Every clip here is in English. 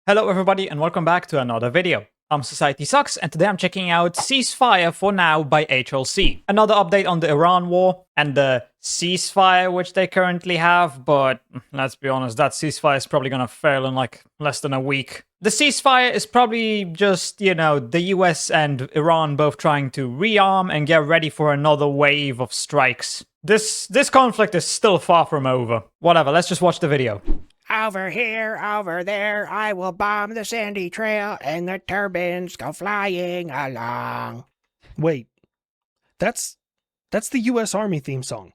Hello everybody and welcome back to another video. I'm SocietySucks and today I'm checking out Ceasefire for Now by HLC. Another update on the Iran war and the ceasefire which they currently have, but let's be honest, that ceasefire is probably gonna fail in like less than a week. The ceasefire is probably just, you know, the US and Iran both trying to rearm and get ready for another wave of strikes. This conflict is still far from over. Whatever, let's just watch the video. Over here, over there, I will bomb the sandy trail, and the turbines go flying along. Wait, that's the U.S. Army theme song.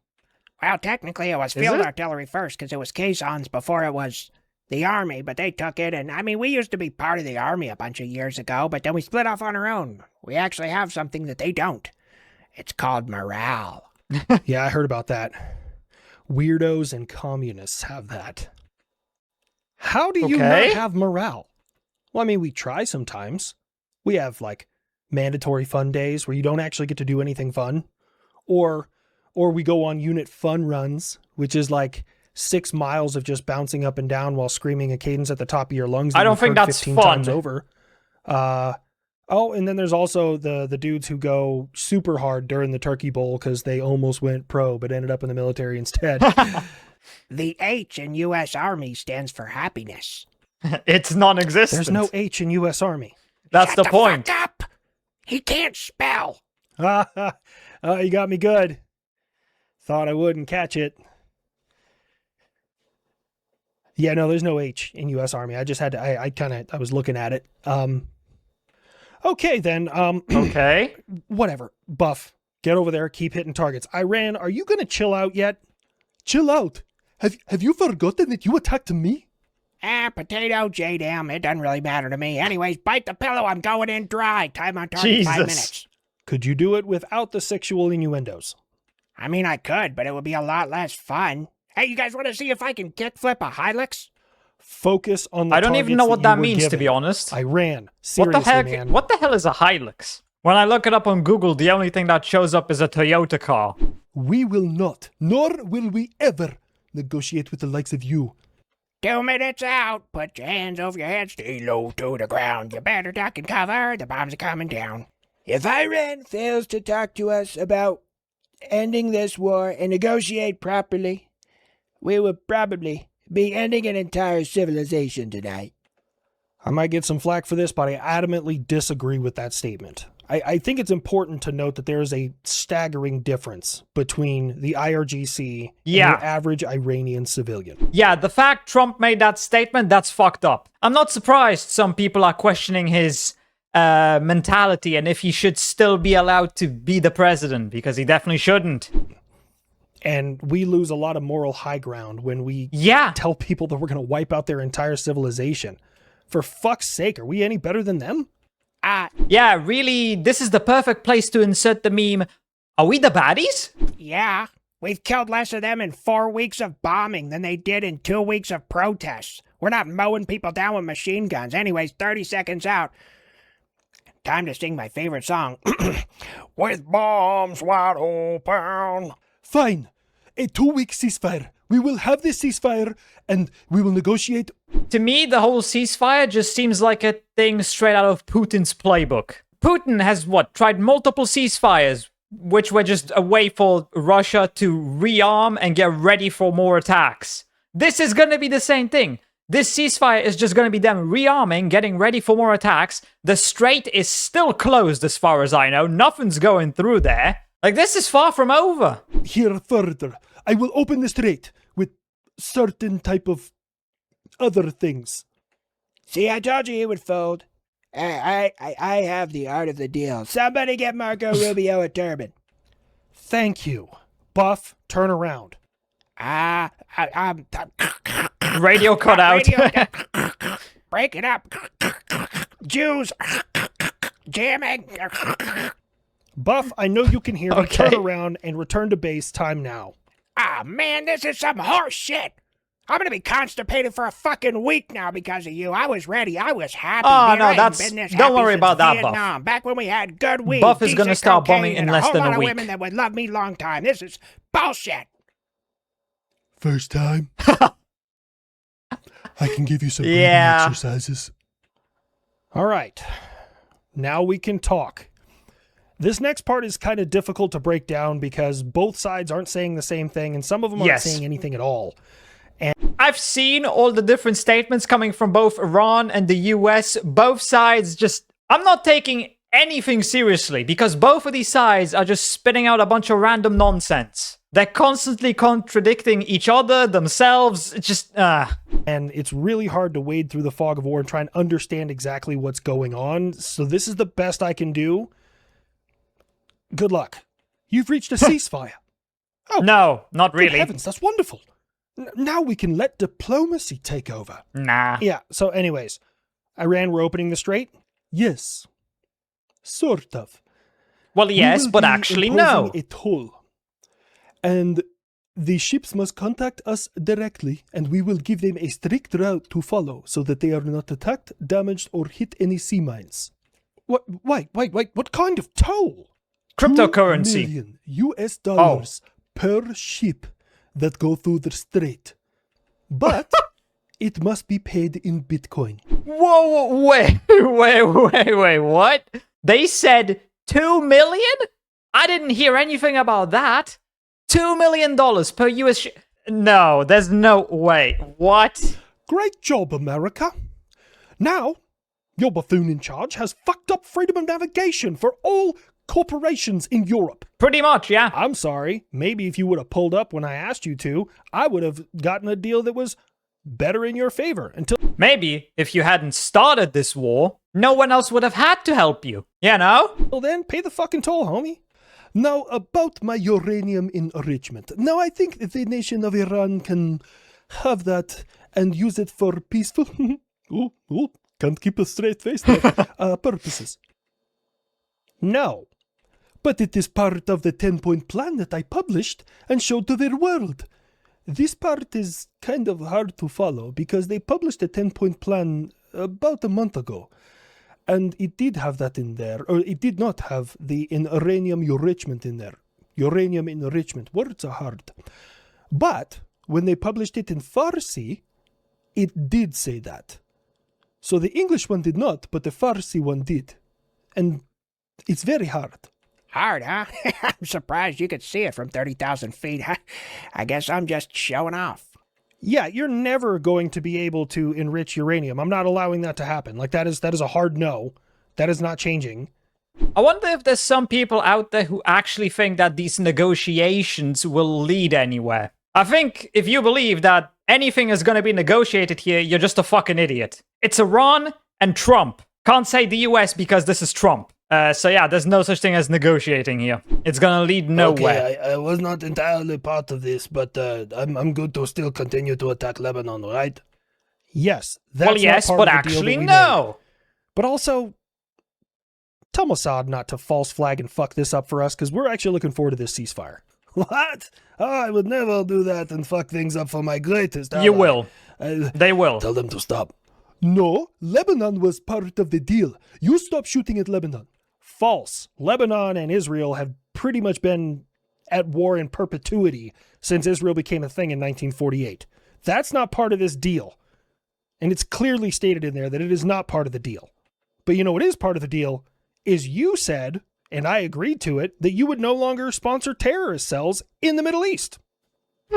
Well, technically it was field artillery first, because it was caissons before it was the Army, but they took it, and I mean, we used to be part of the Army a bunch of years ago, but then we split off on our own. We actually have something that they don't. It's called morale. Yeah, I heard about that. Weirdos and communists have that. How do you not have morale? Well, I mean, we try sometimes. We have, like, mandatory fun days where you don't actually get to do anything fun. Or we go on unit fun runs, which is like 6 miles of just bouncing up and down while screaming a cadence at the top of your lungs. I don't think that's 15 fun. Times over. Oh, and then there's also the dudes who go super hard during the Turkey Bowl because they almost went pro but ended up in the military instead. The H in U.S. Army stands for happiness. It's non-existent. There's no H in U.S. Army. That's Shut the point. Fuck up! He can't spell. You got me good. Thought I wouldn't catch it. Yeah, no, there's no H in U.S. Army. I just had to, I was looking at it. Okay, then. Okay. Whatever. Buff, get over there. Keep hitting targets. Iran, are you going to chill out yet? Chill out? Have you forgotten that you attacked me? Potato, J-damn, it doesn't really matter to me. Anyways, bite the pillow, I'm going in dry. Time on target, 5 minutes. Could you do it without the sexual innuendos? I mean, I could, but it would be a lot less fun. Hey, you guys want to see if I can kickflip a Hilux? Focus on the I don't even know what that means, to be honest. Iran, seriously, What the heck? man. What the hell is a Hilux? When I look it up on Google, the only thing that shows up is a Toyota car. We will not, nor will we ever, negotiate with the likes of you. 2 minutes out. Put your hands over your head. Stay low to the ground. You better duck and cover. The bombs are coming down. If Iran fails to talk to us about ending this war and negotiate properly, we will probably be ending an entire civilization tonight. I might get some flack for this, but I adamantly disagree with that statement. I think it's important to note that there is a staggering difference between the IRGC and your average Iranian civilian. Yeah, the fact Trump made that statement, that's fucked up. I'm not surprised some people are questioning his mentality and if he should still be allowed to be the president, because he definitely shouldn't. And we lose a lot of moral high ground when we tell people that we're going to wipe out their entire civilization. For fuck's sake, are we any better than them? Yeah, really, this is the perfect place to insert the meme. Are we the baddies? Yeah, we've killed less of them in 4 weeks of bombing than they did in 2 weeks of protests. We're not mowing people down with machine guns. Anyways, 30 seconds out. Time to sing my favorite song. With bombs wide open. Fine. A 2-week ceasefire. We will have this ceasefire and we will negotiate. To me, the whole ceasefire just seems like a thing straight out of Putin's playbook. Putin has, tried multiple ceasefires, which were just a way for Russia to rearm and get ready for more attacks. This is gonna be the same thing. This ceasefire is just gonna be them rearming, getting ready for more attacks. The strait is still closed as far as I know. Nothing's going through there. Like, this is far from over. Here further, I will open the strait with certain type of other things. See, I told you he would fold. I have the art of the deal. Somebody get Marco Rubio a turban. Thank you. Buff, turn around. Radio cut out. Break it up. Jews. Jamming. Buff, I know you can hear me. Turn around and return to base. Time now. Man, this is some horse shit. I'm gonna be constipated for a fucking week now because of you. I was ready. I was happy. Oh, man. no, don't worry about that, Vietnam. Buff. Back when we had good weed. Buff is gonna start bombing in less than a whole lot week. of women that would love me long time. This is bullshit. First time. I can give you some breathing exercises. All right. Now we can talk. This next part is kind of difficult to break down because both sides aren't saying the same thing and some of them aren't saying anything at all. I've seen all the different statements coming from both Iran and the US. Both sides just... I'm not taking anything seriously because both of these sides are just spitting out a bunch of random nonsense. They're constantly contradicting each other, themselves. It's just... And it's really hard to wade through the fog of war and try and understand exactly what's going on. So this is the best I can do. Good luck. You've reached a ceasefire. Oh, no, not really. Good heavens, that's wonderful. Now we can let diplomacy take over. Nah. Yeah, so anyways, Iran were opening the strait? Yes. Sort of. Well, yes, but actually no. A toll. And the ships must contact us directly, and we will give them a strict route to follow so that they are not attacked, damaged, or hit any sea mines. What? Wait, what kind of toll? Cryptocurrency. $2 million US per ship that go through the strait. But it must be paid in Bitcoin. Whoa, wait, what? They said 2 million? I didn't hear anything about that. $2 million per US No, there's no way. What? Great job, America. Now, your buffoon in charge has fucked up freedom of navigation for all corporations in Europe. Pretty much, yeah. I'm sorry. Maybe if you would have pulled up when I asked you to, I would have gotten a deal that was better in your favor until... Maybe if you hadn't started this war, no one else would have had to help you. You know? Well then, pay the fucking toll, homie. Now, about my uranium enrichment. Now, I think the nation of Iran can have that and use it for peaceful... can't keep a straight face there. Purposes. No. But it is part of the 10-point plan that I published and showed to the world. This part is kind of hard to follow because they published a 10-point plan about a month ago. And it did have that in there, or it did not have the uranium enrichment in there. Uranium enrichment. Words are hard. But when they published it in Farsi, it did say that. So the English one did not, but the Farsi one did. And it's very hard. Hard, huh? I'm surprised you could see it from 30,000 feet. I guess I'm just showing off. Yeah, you're never going to be able to enrich uranium. I'm not allowing that to happen. Like, that is a hard no. That is not changing. I wonder if there's some people out there who actually think that these negotiations will lead anywhere. I think if you believe that anything is going to be negotiated here, you're just a fucking idiot. It's Iran and Trump. Can't say the US because this is Trump. So yeah, there's no such thing as negotiating here. It's gonna lead nowhere. Okay, I was not entirely part of this, but I'm good to still continue to attack Lebanon, right? Yes. That's well, yes, not part but of the deal actually that we no. made. But also, tell Mossad not to false flag and fuck this up for us, because we're actually looking forward to this ceasefire. What? Oh, I would never do that and fuck things up for my greatest ally. You will. They will. Tell them to stop. No, Lebanon was part of the deal. You stop shooting at Lebanon. False. Lebanon and Israel have pretty much been at war in perpetuity since Israel became a thing in 1948. That's not part of this deal. And it's clearly stated in there that it is not part of the deal. But you know what is part of the deal is you said, and I agreed to it, that you would no longer sponsor terrorist cells in the Middle East.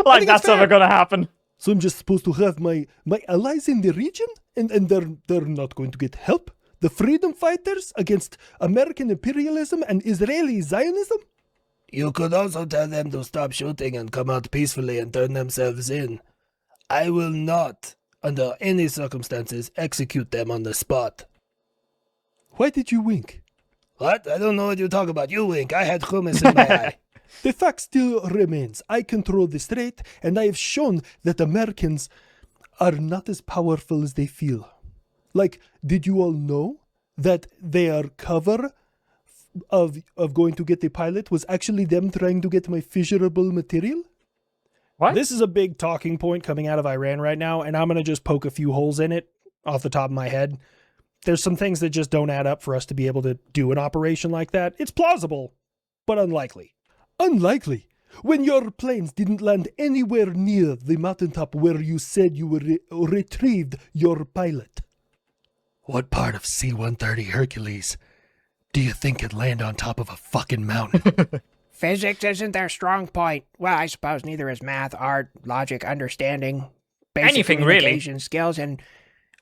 Like that's never gonna happen. So I'm just supposed to have my allies in the region and they're not going to get help? The freedom fighters against American imperialism and Israeli Zionism? You could also tell them to stop shooting and come out peacefully and turn themselves in. I will not, under any circumstances, execute them on the spot. Why did you wink? What? I don't know what you talk about. You wink. I had hummus in my eye. The fact still remains. I control the strait, and I have shown that Americans are not as powerful as they feel. Like, did you all know that their cover of going to get the pilot was actually them trying to get my fissurable material? What? This is a big talking point coming out of Iran right now, and I'm going to just poke a few holes in it off the top of my head. There's some things that just don't add up for us to be able to do an operation like that. It's plausible, but unlikely. Unlikely? When your planes didn't land anywhere near the mountaintop where you said you retrieved your pilot. What part of C-130 Hercules do you think could land on top of a fucking mountain? Physics isn't their strong point. Well, I suppose neither is math, art, logic, understanding, basic Anything, communication really. skills, and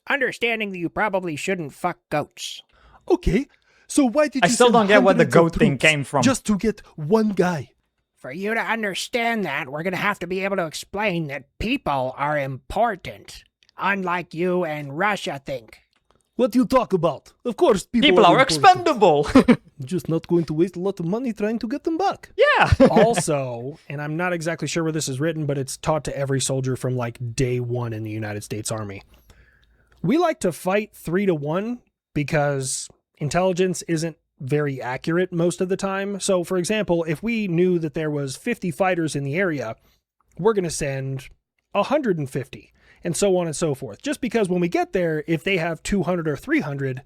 understanding that you probably shouldn't fuck goats. Okay, so why did you I still send don't get where the hundreds of goat thing troops came from. just to get one guy? For you to understand that, we're going to have to be able to explain that people are important, unlike you and Russia think. What do you talk about? Of course, People are important. expendable. Just not going to waste a lot of money trying to get them back. Yeah. Also, and I'm not exactly sure where this is written, but it's taught to every soldier from like day one in the United States Army. We like to fight 3-1 because intelligence isn't very accurate most of the time. So, for example, if we knew that there was 50 fighters in the area, we're going to send 150. And so on and so forth. Just because when we get there, if they have 200 or 300,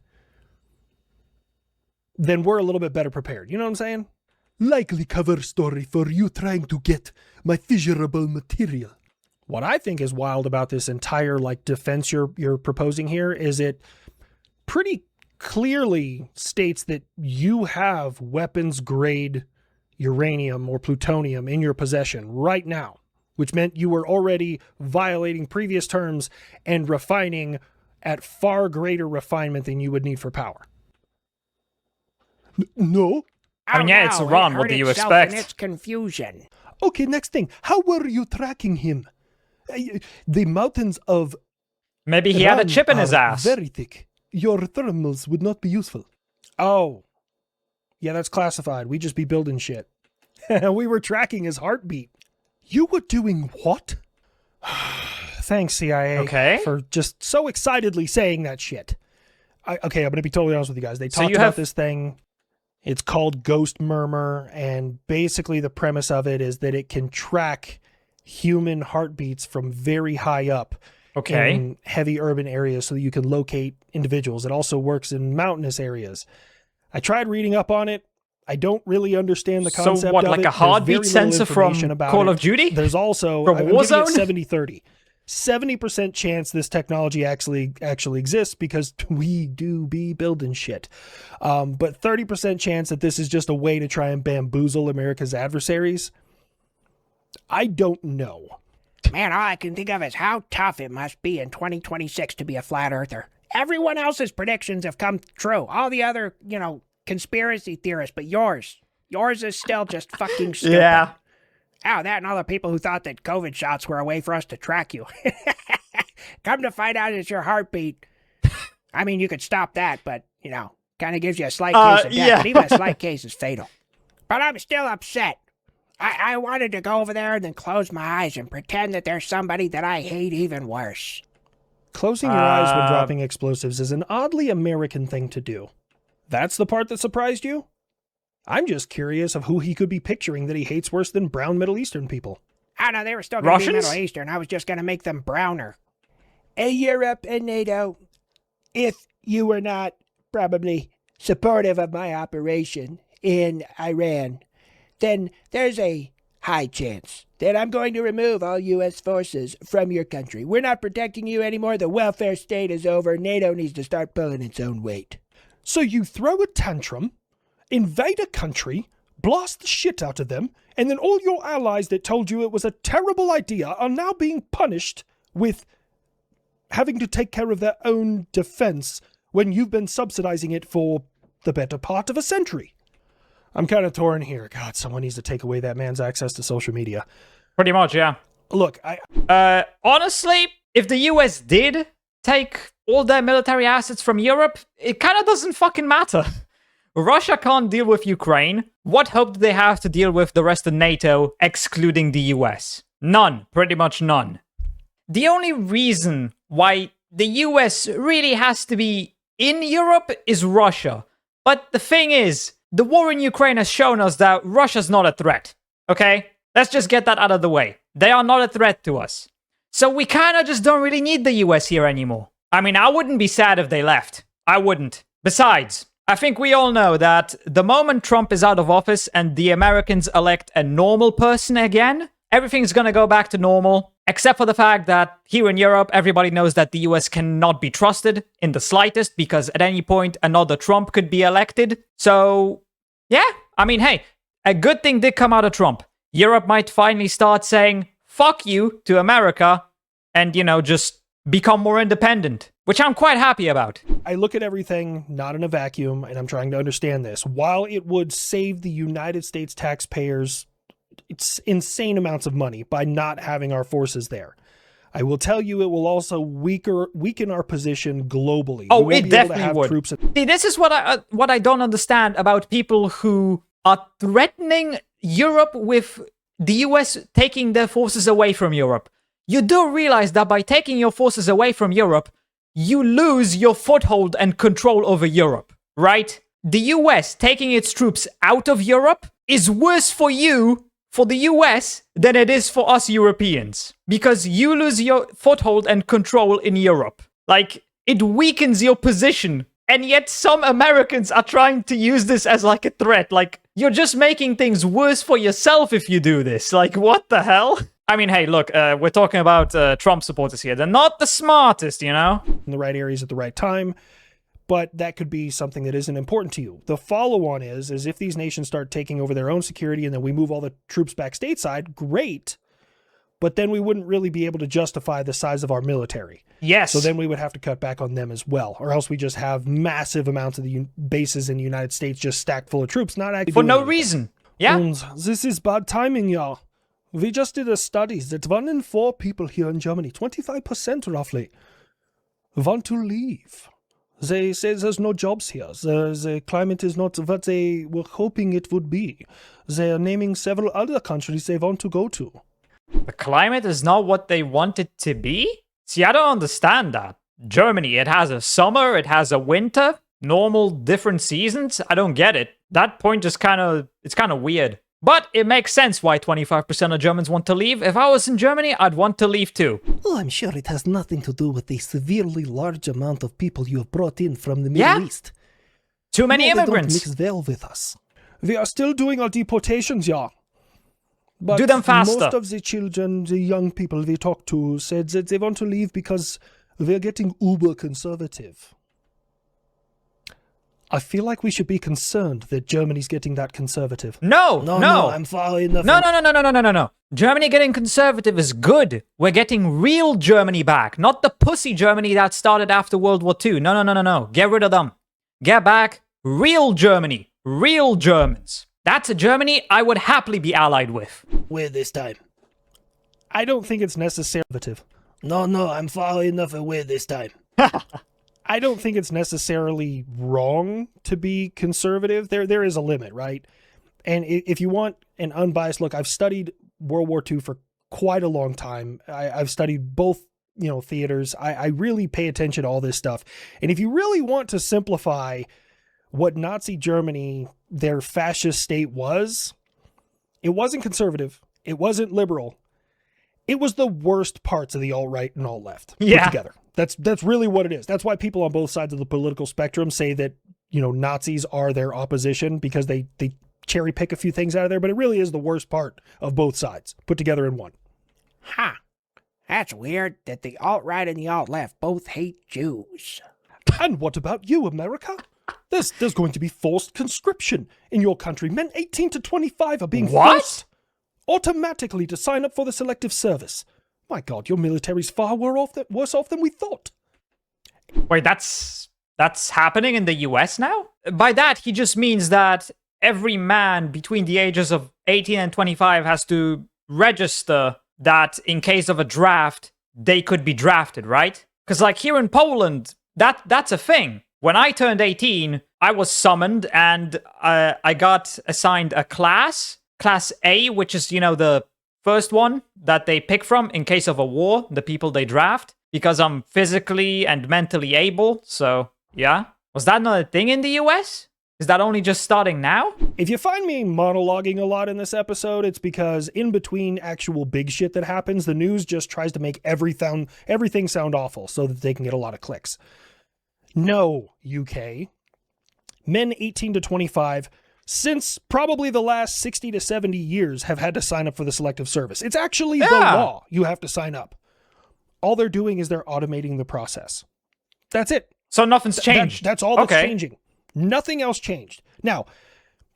then we're a little bit better prepared. You know what I'm saying? Likely cover story for you trying to get my fissurable material. What I think is wild about this entire like defense you're proposing here is it pretty clearly states that you have weapons grade uranium or plutonium in your possession right now, which meant you were already violating previous terms and refining at far greater refinement than you would need for power. No? I mean, yeah, it's Iran. What do you expect? It's confusion. Okay, next thing. How were you tracking him? The mountains of Maybe he had a Iran chip in his are ass. very thick. Your thermals would not be useful. Oh. Yeah, that's classified. We just be building shit. We were tracking his heartbeat. You were doing what? Thanks, CIA, Okay. for just so excitedly saying that shit. Okay, I'm going to be totally honest with you guys. They So talked you about have- this thing. It's called Ghost Murmur, and basically the premise of it is that it can track human heartbeats from very high up Okay. in heavy urban areas so that you can locate individuals. It also works in mountainous areas. I tried reading up on it. I don't really understand the concept So what, of like it. a There's heartbeat very little sensor from information about Call it. of Duty? There's also From I'm giving it Warzone? 70-30. 70% chance this technology actually exists because we do be building shit. But 30% chance that this is just a way to try and bamboozle America's adversaries. I don't know. Man, all I can think of is how tough it must be in 2026 to be a flat earther. Everyone else's predictions have come true. All the other, conspiracy theorists, but yours is still just fucking stupid. Yeah. Oh, that and all the people who thought that COVID shots were a way for us to track you. Come to find out it's your heartbeat. I mean, you could stop that, but, kind of gives you a slight case of death. yeah. But even a slight case is fatal. But I'm still upset. I wanted to go over there and then close my eyes and pretend that there's somebody that I hate even worse. Closing your eyes when dropping explosives is an oddly American thing to do. That's the part that surprised you? I'm just curious of who he could be picturing that he hates worse than brown Middle Eastern people. Oh, no, they were still going to be Russians? Middle Eastern. I was just going to make them browner. Europe and NATO, if you were not probably supportive of my operation in Iran, then there's a high chance that I'm going to remove all U.S. forces from your country. We're not protecting you anymore. The welfare state is over. NATO needs to start pulling its own weight. So you throw a tantrum, invade a country, blast the shit out of them, and then all your allies that told you it was a terrible idea are now being punished with having to take care of their own defense when you've been subsidizing it for the better part of a century. I'm kind of torn here. God, someone needs to take away that man's access to social media. Pretty much, yeah. Look, Honestly, if the US did take all their military assets from Europe, it kind of doesn't fucking matter. Russia can't deal with Ukraine. What hope do they have to deal with the rest of NATO, excluding the US? None. Pretty much none. The only reason why the US really has to be in Europe is Russia. But the thing is, the war in Ukraine has shown us that Russia's not a threat. Okay? Let's just get that out of the way. They are not a threat to us. So we kind of just don't really need the US here anymore. I mean, I wouldn't be sad if they left. I wouldn't. Besides, I think we all know that the moment Trump is out of office and the Americans elect a normal person again, everything's gonna go back to normal. Except for the fact that here in Europe, everybody knows that the US cannot be trusted in the slightest because at any point another Trump could be elected. So, yeah, I mean, hey, a good thing did come out of Trump. Europe might finally start saying, fuck you to America and, you know, just become more independent, which I'm quite happy about. I look at everything not in a vacuum, and I'm trying to understand this. While it would save the United States taxpayers it's insane amounts of money by not having our forces there, I will tell you it will also weaken our position globally. Oh, it definitely would. See, this is what I don't understand about people who are threatening Europe with the US taking their forces away from Europe. You do realize that by taking your forces away from Europe, you lose your foothold and control over Europe, right? The US taking its troops out of Europe is worse for you, for the US, than it is for us Europeans. Because you lose your foothold and control in Europe. Like, it weakens your position. And yet some Americans are trying to use this as like a threat. Like, you're just making things worse for yourself if you do this. Like, what the hell? I mean, hey, look, we're talking about Trump supporters here. They're not the smartest, you know? In the right areas at the right time. But that could be something that isn't important to you. The follow-on is if these nations start taking over their own security and then we move all the troops back stateside, great. But then we wouldn't really be able to justify the size of our military. Yes. So then we would have to cut back on them as well. Or else we just have massive amounts of the bases in the United States just stacked full of troops, not actually for no reason. Yeah. And this is bad timing, y'all. We just did a study that 1 in 4 people here in Germany, 25% roughly, want to leave. They say there's no jobs here. The climate is not what they were hoping it would be. They are naming several other countries they want to go to. The climate is not what they want it to be? See, I don't understand that. Germany, it has a summer, it has a winter, normal, different seasons. I don't get it. That point just it's kind of weird. But it makes sense why 25% of Germans want to leave. If I was in Germany, I'd want to leave too. Oh, I'm sure it has nothing to do with the severely large amount of people you have brought in from the Middle East. Too many immigrants. They don't mix well with us. We are still doing our deportations, yeah. But do them faster. Most of the children, the young people we talked to said that they want to leave because they're getting uber conservative. I feel like we should be concerned that Germany's getting that conservative. No, I'm far enough. No. Germany getting conservative is good. We're getting real Germany back, not the pussy Germany that started after World War II. No. Get rid of them. Get back real Germany, real Germans. That's a Germany I would happily be allied with. Where this time? I don't think it's necessary. No, I'm far enough away this time. I don't think it's necessarily wrong to be conservative. There is a limit, right? And if you want an unbiased look, I've studied World War II for quite a long time. I've studied both, theaters. I really pay attention to all this stuff. And if you really want to simplify what Nazi Germany, their fascist state was, it wasn't conservative. It wasn't liberal. It was the worst parts of the alt-right and alt-left put together. That's really what it is. That's why people on both sides of the political spectrum say that, Nazis are their opposition because they cherry pick a few things out of there, but it really is the worst part of both sides put together in one. Huh. That's weird that the alt-right and the alt-left both hate Jews. And what about you, America? There's going to be forced conscription in your country. Men 18 to 25 are being forced automatically to sign up for the selective service. My God, your military's far worse off than we thought. Wait, that's happening in the US now? By that, he just means that every man between the ages of 18 and 25 has to register that in case of a draft, they could be drafted, right? Because like here in Poland, that's a thing. When I turned 18, I was summoned and I got assigned a class A, which is, the first one that they pick from in case of a war, the people they draft, because I'm physically and mentally able. So, yeah. Was that not a thing in the US? Is that only just starting now? If you find me monologuing a lot in this episode, it's because in between actual big shit that happens, the news just tries to make everything sound awful so that they can get a lot of clicks. No, UK. Men 18 to 25 since probably the last 60 to 70 years have had to sign up for the Selective Service. It's actually the law. You have to sign up. All they're doing is they're automating the process. That's it. So nothing's changed. That's all that's changing. Nothing else changed. Now,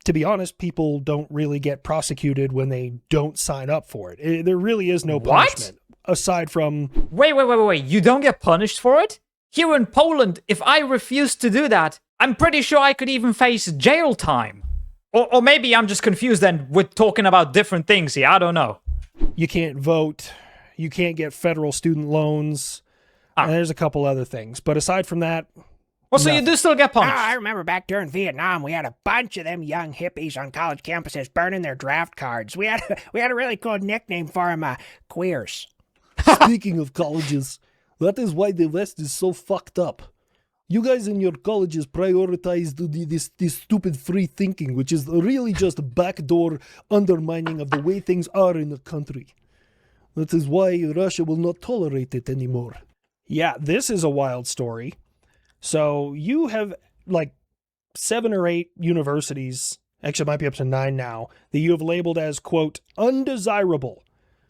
to be honest, people don't really get prosecuted when they don't sign up for it. There really is no punishment aside from... Wait. You don't get punished for it? Here in Poland, if I refuse to do that, I'm pretty sure I could even face jail time. Or maybe I'm just confused and we're talking about different things here. I don't know. You can't vote. You can't get federal student loans. And there's a couple other things. But aside from that... Well, so you do still get punished. I remember back during Vietnam, we had a bunch of them young hippies on college campuses burning their draft cards. We had a really cool nickname for them, queers. Speaking of colleges, that is why the West is so fucked up. You guys in your colleges prioritize this stupid free thinking, which is really just a backdoor undermining of the way things are in the country. That is why Russia will not tolerate it anymore. Yeah, this is a wild story. So you have like 7 or 8 universities, actually it might be up to 9 now, that you have labeled as, quote, undesirable,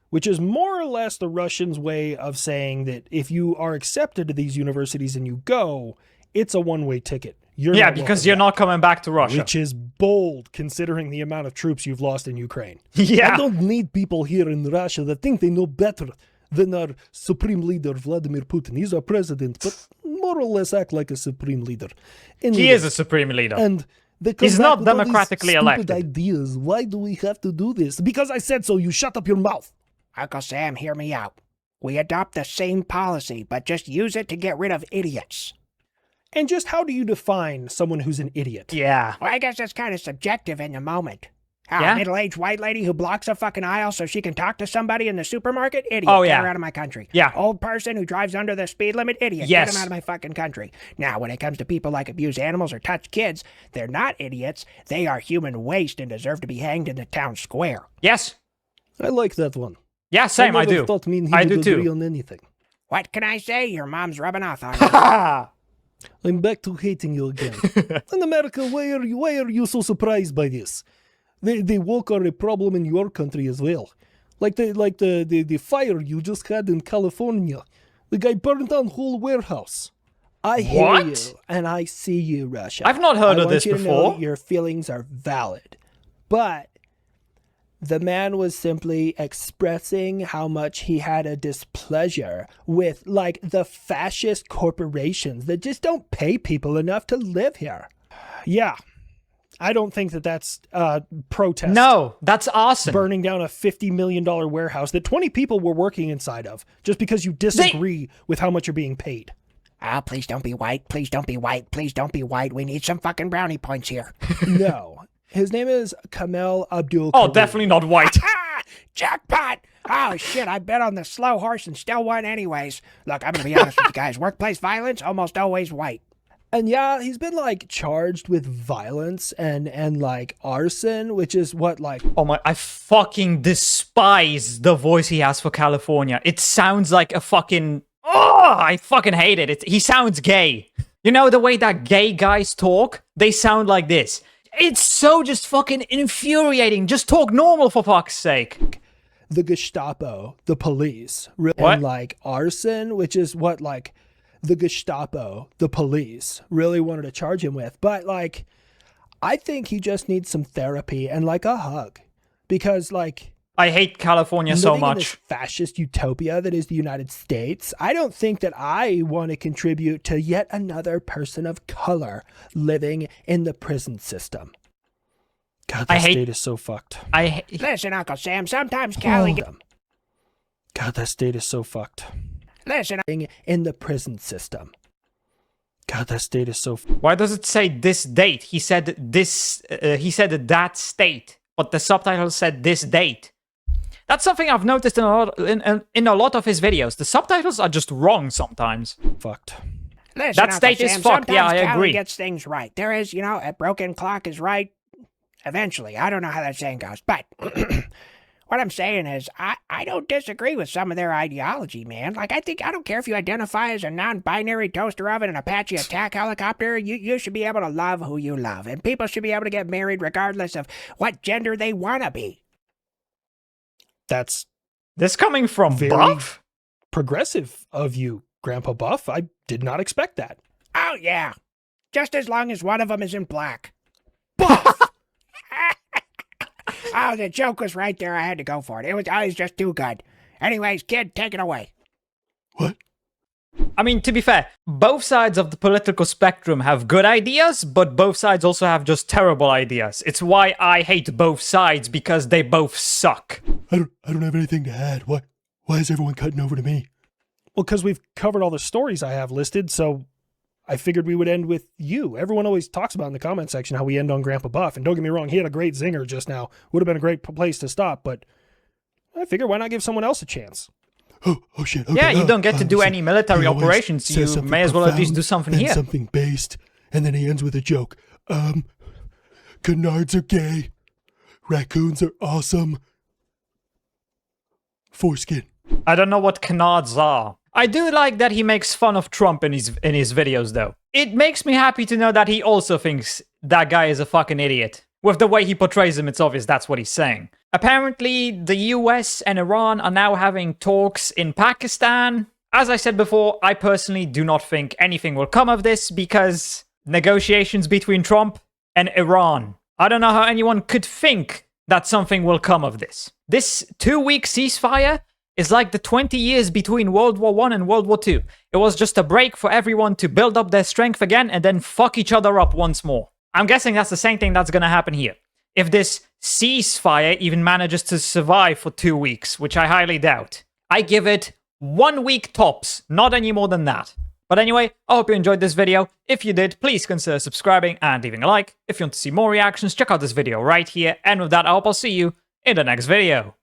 which is more or less the Russians' way of saying that if you are accepted to these universities and you go, it's a one-way ticket. Because you're not coming back to Russia. Which is bold, considering the amount of troops you've lost in Ukraine. I don't need people here in Russia that think they know better than our supreme leader, Vladimir Putin. He's our president, but more or less act like a supreme leader. He is a supreme leader. And he's not democratically elected. Ideas. Why do we have to do this? Because I said so. You shut up your mouth. Uncle Sam, hear me out. We adopt the same policy, but just use it to get rid of idiots. And just how do you define someone who's an idiot? Yeah. Well, I guess that's kind of subjective in the moment. Yeah? A middle-aged white lady who blocks a fucking aisle so she can talk to somebody in the supermarket? Idiot. Oh, Get yeah. her out of my country. Yeah. Old person who drives under the speed limit? Idiot. Yes. Get him out of my fucking country. Now, when it comes to people like abuse animals or touch kids, they're not idiots. They are human waste and deserve to be hanged in the town square. Yes. I like that one. Yeah, same, I do. Thought me and he I would do agree too. on anything. What can I say? Your mom's rubbing off on you. I'm back to hating you again. In America, why are you so surprised by this? The woke are a problem in your country as well. Like the fire you just had in California. The guy burned down whole warehouse. I hear What? you, and I see you, Russia. I've not heard I of this want you to know before. that your feelings are valid. But the man was simply expressing how much he had a displeasure with, like, the fascist corporations that just don't pay people enough to live here. Yeah. I don't think that that's protest. No, that's awesome. Burning down a $50 million warehouse that 20 people were working inside of just because you disagree with how much you're being paid. Ah, please don't be white. Please don't be white. Please don't be white. We need some fucking brownie points here. No. His name is Kamel Abdul. Oh, definitely not white. Ah! Jackpot! Oh, shit, I bet on the slow horse and still won anyways. Look, I'm gonna be honest with you guys. Workplace violence, almost always white. And yeah, he's been, like, charged with violence and like, arson, which is what, like... Oh my, I fucking despise the voice he has for California. It sounds like a fucking... Oh, I fucking hate it. He sounds gay. You know the way that gay guys talk? They sound like this. It's so just fucking infuriating. Just talk normal, for fuck's sake. The Gestapo, the police, What? and, like, arson, which is what, like... The Gestapo, the police, really wanted to charge him with. But, like, I think he just needs some therapy and, like, a hug. Because, like... I hate California so living in this much. fascist utopia that is the United States, I don't think that I want to contribute to yet another person of color living in the prison system. God, that state is so fucked. Listen, Uncle Sam, sometimes Cali... God, that state is so fucked. Listen, in the prison system. God, that state is so... Why does it say this date? He said this... he said that state, but the subtitle said this date. That's something I've noticed in a lot of his videos. The subtitles are just wrong sometimes. Fucked. Listen, That state Uncle is Sam, fucked. Yeah, I sometimes Cali agree. gets things right. There is, a broken clock is right eventually. I don't know how that saying goes, but... What I'm saying is, I don't disagree with some of their ideology, man. Like, I don't care if you identify as a non-binary toaster oven and Apache attack helicopter, you should be able to love who you love. And people should be able to get married regardless of what gender they want to be. That's This coming from very Buff? progressive of you, Grandpa Buff. I did not expect that. Oh, yeah. Just as long as one of them is in black. Buff! Oh, the joke was right there. I had to go for it. It was always just too good. Anyways, kid, take it away. What? I mean, to be fair, both sides of the political spectrum have good ideas, but both sides also have just terrible ideas. It's why I hate both sides, because they both suck. I don't have anything to add. Why is everyone cutting over to me? Well, because we've covered all the stories I have listed, so I figured we would end with you. Everyone always talks about in the comment section how we end on Grandpa Buff, and don't get me wrong, he had a great zinger just now. Would have been a great place to stop, but I figured why not give someone else a chance? Oh shit. Okay. Yeah, you don't get to do so any military he always operations, says you something may as well at least profound, do something then here. something based, and then he ends with a joke. Canards are gay. Raccoons are awesome. Foreskin. I don't know what canards are. I do like that he makes fun of Trump in his videos, though. It makes me happy to know that he also thinks that guy is a fucking idiot. With the way he portrays him, it's obvious that's what he's saying. Apparently, the US and Iran are now having talks in Pakistan. As I said before, I personally do not think anything will come of this because negotiations between Trump and Iran. I don't know how anyone could think that something will come of this. This 2-week ceasefire is like the 20 years between World War I and World War II. It was just a break for everyone to build up their strength again and then fuck each other up once more. I'm guessing that's the same thing that's gonna happen here. If this ceasefire even manages to survive for 2 weeks, which I highly doubt, I give it 1 week tops, not any more than that. But anyway, I hope you enjoyed this video. If you did, please consider subscribing and leaving a like. If you want to see more reactions, check out this video right here. And with that, I hope I'll see you in the next video.